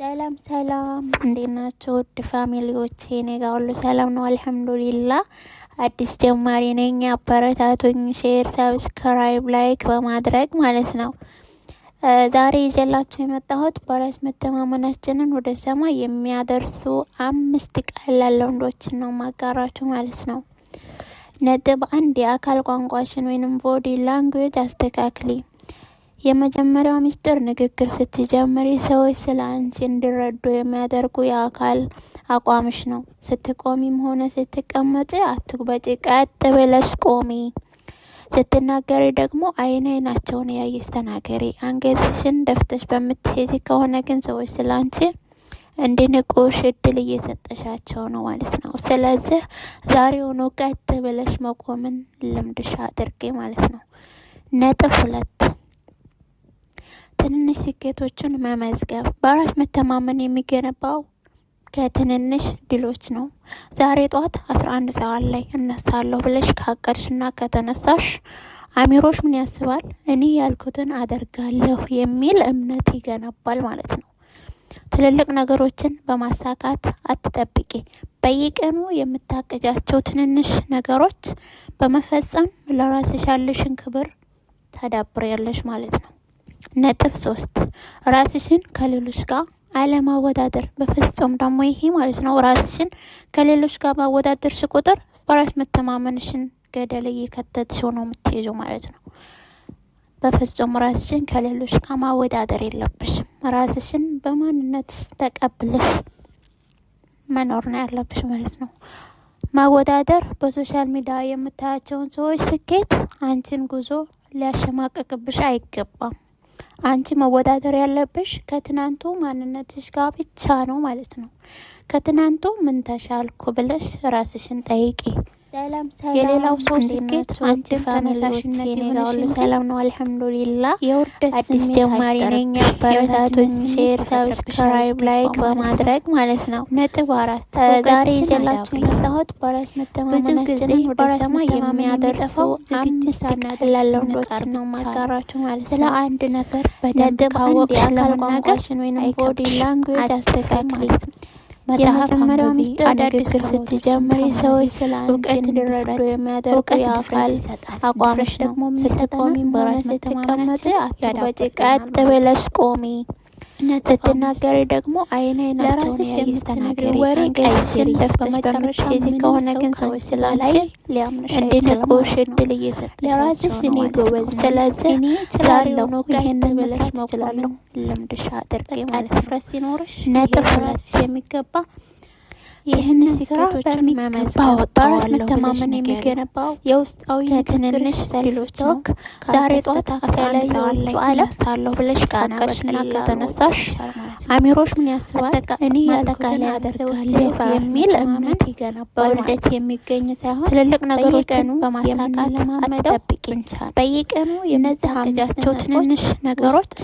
ሰላም ሰላም፣ እንዴት ናችሁ ውድ ፋሚሊዎቼ? እኔ ጋር ሁሉ ሰላም ነው አልሐምዱሊላህ። አዲስ ጀማሪ ነኝ፣ አበረታቱኝ። ሼር፣ ሰብስክራይብ፣ ላይክ በማድረግ ማለት ነው። ዛሬ ይዤላችሁ የመጣሁት በራስ መተማመናችንን ወደ ሰማይ የሚያደርሱ 5 ቀላል ልምዶችን ነው ማጋራችሁ ማለት ነው። ነጥብ 1 የአካል ቋንቋሽን ወይንም ቦዲ ላንጉዌጅ አስተካክሊ። የመጀመሪያው ሚስጥር ንግግር ስትጀምሪ ሰዎች ስለ አንቺ እንዲረዱ የሚያደርጉ የአካል አቋምሽ ነው። ስትቆሚም ሆነ ስትቀመጪ አትጉበጪ፣ ቀጥ ብለሽ ቆሚ። ስትናገሪ ደግሞ አይናቸውን ያየሽ ተናገሪ። አንገትሽን ደፍተሽ በምትሄጂ ከሆነ ግን ሰዎች ስለ አንቺ እንዲንቁሽ እድል እየሰጠሻቸው ነው ማለት ነው። ስለዚህ ዛሬውኑ ቀጥ ብለሽ መቆምን ልምድሽ አድርጌ ማለት ነው። ነጥብ 2 ትንንሽ ስኬቶችን መመዝገብ። በራስ መተማመን የሚገነባው ከትንንሽ ድሎች ነው። ዛሬ ጧት 11 ሰዓት ላይ እነሳለሁ ብለሽ ካቀድሽና ከተነሳሽ አሚሮሽ ምን ያስባል? እኔ ያልኩትን አደርጋለሁ የሚል እምነት ይገነባል ማለት ነው። ትልልቅ ነገሮችን በማሳካት አትጠብቂ። በየቀኑ የምታቀጃቸው ትንንሽ ነገሮች በመፈጸም ለራስሽ ያለሽን ክብር ታዳብሪያለሽ ማለት ነው። ነጥብ 3 ራስሽን ከሌሎች ጋር አለማወዳደር። በፍጹም ደግሞ ይሄ ማለት ነው ራስሽን ከሌሎች ጋር ባወዳደርሽ ቁጥር በራስ መተማመንሽን ገደል እየከተትሽው ነው የምትይዙ ማለት ነው። በፍጹም ራስሽን ከሌሎች ጋር ማወዳደር የለብሽም። ራስሽን በማንነት ተቀብለሽ መኖር ነው ያለብሽ ማለት ነው። ማወዳደር በሶሻል ሚዲያ የምታያቸውን ሰዎች ስኬት አንቺን ጉዞ ሊያሸማቅቅብሽ አይገባም። አንቺ መወዳደር ያለብሽ ከትናንቱ ማንነትሽ ጋር ብቻ ነው ማለት ነው። ከትናንቱ ምን ተሻልኩ ብለሽ ራስሽን ጠይቂ። የሌላው ሰው ስኬት አንቺ ተነሳሽነት ይሁን። ሰላም ነው አልሐምዱሊላህ። አዲስ ጀማሪ ነኝ፣ አበረታቱኝ። ሼር፣ ሰብስክራይብ፣ ላይክ በማድረግ ማለት ነው። ነጥብ 4 ዛሬ ይዤላችሁ የመጣሁት በራስ መተማመናችንን ወደ ሰማይ የሚያደርሱ 5 ቀላል ልምዶችን ነው ማጋራችሁ ማለት ነው። ስለ አንድ ነገር በደንብ ካወቅሽ የአካል ቋንቋሽን ወይም ቦዲ ላንጉዌጅ አስተካክሊ። የመጀመሪያው ሚስጥር ንግግር ስትጀምሪ ሰዎች ስለ አንቺ እንዲረዱ የሚያደርጉ የአካል አቋምሽ ደግሞ ስትቆሚም በራስ ስትቀመጪ አትጉበጪ፣ ቀጥ ብለሽ ቆሚ። ስትናገሪ ደግሞ አይናቸውን ያየሽ ተናገሪ። ወሬ ቀይሽን ደፍተሽ በምትሄጂ ከሆነ ግን ሰዎች ስለ አንቺ እንዲንቁሽ እድል እየሰጠሽ ለራስሽ እኔ ጎበዝ፣ ስለዚህ ዛሬውኑ ይሄን ብለሽ መቆም ልምድሽ አድርጌ ማለት ነው። ሲኖርሽ ነጥብ 2 የሚገባ ይህን ስኬቶችን መመዝገብ። በራስ መተማመን የሚገነባው የውስጣዊ ትንንሽ ድሎች ነው። ዛሬ ጧት 11 ሰዓት ላይ እነሳለሁ ብለሽ ካቀድሽና ከተነሳሽ አሚሮሽ ምን ያስባል? እኔ ያልኩትን አደርጋለሁ የሚል እምነት ይገነባል። በውልደት የሚገኝ ሳይሆን ትልልቅ ነገሮችን በማሳካት አትጠብቂ። በየቀኑ የምታቀጃቸው ትንንሽ ነገሮች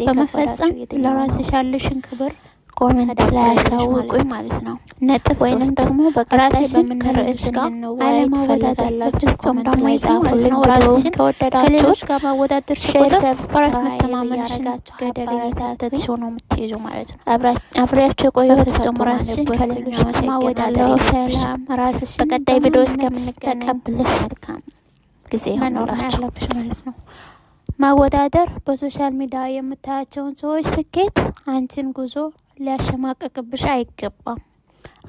በመፈጸም ለራስሽ ያለሽን ክብር ኮሜንት ላይ ያሳውቁኝ ማለት ነው። ነጥብ ወይንም ደግሞ በራስሽን ከርዕስ ጋር አለማወዳደር። በፍጹም ደግሞ ይጻፉልኝ። ራስሽን ከወደዳችሁት ጋር ማወዳደር ሼር፣ ሰብስክራይብ፣ መተማመንሽ ገደል እየከተትሽ ነው የምትይዙ ማለት ነው። አብሬያችሁ የቆየው ፍጹም ራስሽን ከሌሎች ጋር ማወዳደር። ሰላም ራስሽ። በቀጣይ ቪዲዮ እስከምንቀበልሽ መልካም ጊዜ መኖር ያለብሽ ማለት ነው። ማወዳደር በሶሻል ሚዲያ የምታያቸውን ሰዎች ስኬት አንቺን ጉዞ ሊያሸማቅቅብሽ አይገባም።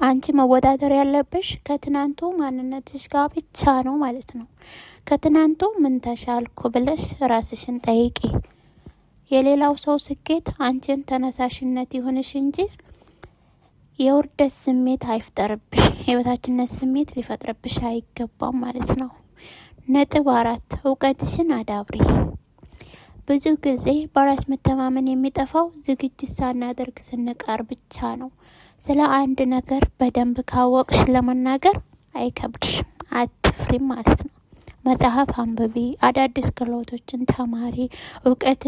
አንቺ መወዳደር ያለብሽ ከትናንቱ ማንነትሽ ጋር ብቻ ነው ማለት ነው። ከትናንቱ ምን ተሻልኩ ብለሽ ራስሽን ጠይቂ። የሌላው ሰው ስኬት አንቺን ተነሳሽነት ይሁንሽ እንጂ የውርደት ስሜት አይፍጠርብሽ። የበታችነት ስሜት ሊፈጥርብሽ አይገባም ማለት ነው። ነጥብ 4 እውቀትሽን አዳብሪ። ብዙ ጊዜ በራስ መተማመን የሚጠፋው ዝግጅት ሳናደርግ ስንቀር ብቻ ነው። ስለ አንድ ነገር በደንብ ካወቅሽ ለመናገር አይከብድሽም፣ አትፍሪም ማለት ነው። መጽሐፍ አንብቢ፣ አዳዲስ ክህሎቶችን ተማሪ። እውቀት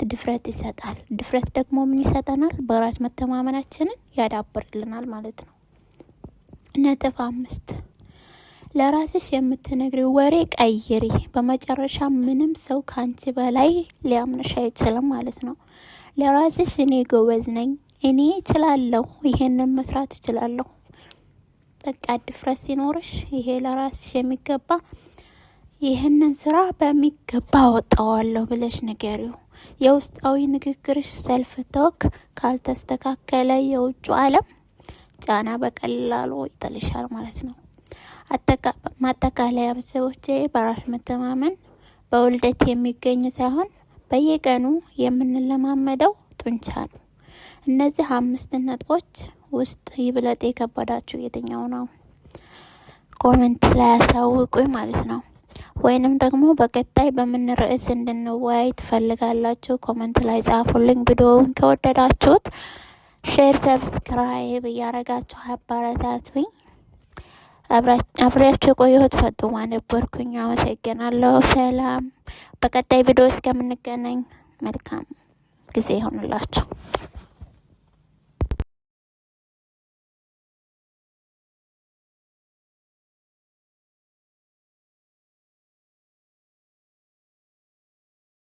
ድፍረት ይሰጣል። ድፍረት ደግሞ ምን ይሰጠናል? በራስ መተማመናችንን ያዳብርልናል ማለት ነው። ነጥብ 5 ለራስሽ የምትነግሪው ወሬ ቀይሪ። በመጨረሻ ምንም ሰው ካንቺ በላይ ሊያምንሽ አይችልም ማለት ነው። ለራስሽ እኔ ጎበዝ ነኝ፣ እኔ እችላለሁ፣ ይሄንን መስራት እችላለሁ። በቃ ድፍረት ሲኖርሽ ይሄ ለራስሽ የሚገባ ይህንን ስራ በሚገባ አወጣዋለሁ ብለሽ ንገሪው። የውስጣዊ ንግግርሽ ሰልፍ ቶክ ካልተስተካከለ የውጩ ዓለም ጫና በቀላሉ ይጥልሻል ማለት ነው። ማጠቃለያ ቤተሰቦቼ፣ በራስ መተማመን በውልደት የሚገኝ ሳይሆን በየቀኑ የምንለማመደው ጡንቻ ነው። እነዚህ 5 ነጥቦች ውስጥ ይብለጥ የከበዳችሁ የትኛው ነው? ኮሜንት ላይ አሳውቁኝ ማለት ነው። ወይንም ደግሞ በቀጣይ በምን ርዕስ እንድንወያይ ትፈልጋላችሁ? ኮሜንት ላይ ጻፉልኝ። ቪዲዮውን ከወደዳችሁት ሼር፣ ሰብስክራይብ እያረጋችሁ አበረታቱኝ። አብሬያችሁ የቆየሁት ፈጡማ ነበርኩኝ። አመሰግናለሁ። ሰላም። በቀጣይ ቪዲዮ እስከምንገናኝ መልካም ጊዜ ይሆንላችሁ።